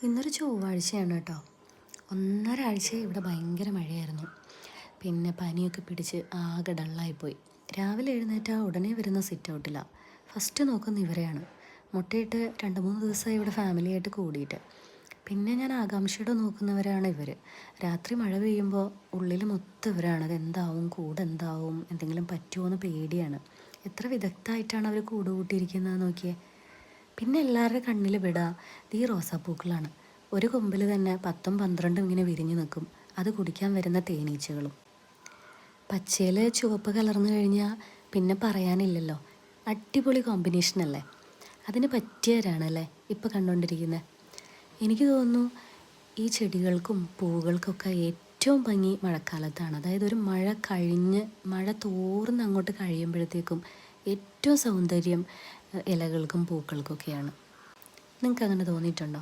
ഇന്നൊരു ചൊവ്വാഴ്ചയാണ് കേട്ടോ. ഒന്നരാഴ്ച ഇവിടെ ഭയങ്കര മഴയായിരുന്നു. പിന്നെ പനിയൊക്കെ പിടിച്ച് ആകെ ഡള്ളായിപ്പോയി. രാവിലെ എഴുന്നേറ്റാൽ ഉടനെ വരുന്ന സിറ്റ് ഔട്ടിലാണ്. ഫസ്റ്റ് നോക്കുന്ന ഇവരെയാണ്. മുട്ടയിട്ട് 2-3 ദിവസമായി ഇവിടെ ഫാമിലിയായിട്ട് കൂടിയിട്ട്. പിന്നെ ഞാൻ ആകാംക്ഷയോടെ നോക്കുന്നവരാണ് ഇവർ. രാത്രി മഴ പെയ്യുമ്പോൾ ഉള്ളിൽ മൊത്തം ഇവരാണ്. അതെന്താവും, കൂടെ എന്താവും, എന്തെങ്കിലും പറ്റുമോ എന്ന് പേടിയാണ്. എത്ര വിദഗ്ധമായിട്ടാണ് അവർ കൂട് കൂട്ടിയിരിക്കുന്നത് നോക്കിയേ. പിന്നെ എല്ലാവരുടെ കണ്ണിൽ വിടുക ഈ റോസാപ്പൂക്കളാണ്. ഒരു കൊമ്പിൽ തന്നെ 10-12 ഇങ്ങനെ വിരിഞ്ഞു നിൽക്കും. അത് കുടിക്കാൻ വരുന്ന തേനീച്ചകളും. പച്ചയിൽ ചുവപ്പ് കലർന്നു കഴിഞ്ഞാൽ പിന്നെ പറയാനില്ലല്ലോ. അടിപൊളി കോമ്പിനേഷൻ അല്ലേ? അതിന് പറ്റിയവരാണല്ലേ ഇപ്പോൾ കണ്ടുകൊണ്ടിരിക്കുന്നത്. എനിക്ക് തോന്നുന്നു ഈ ചെടികൾക്കും പൂവുകൾക്കൊക്കെ ഏറ്റവും ഭംഗി മഴക്കാലത്താണ്. അതായത് ഒരു മഴ കഴിഞ്ഞ് മഴ തോർന്ന് അങ്ങോട്ട് കഴിയുമ്പോഴത്തേക്കും ഏറ്റവും സൗന്ദര്യം ഇലകൾക്കും പൂക്കൾക്കൊക്കെയാണ്. നിങ്ങൾക്ക് അങ്ങനെ തോന്നിയിട്ടുണ്ടോ?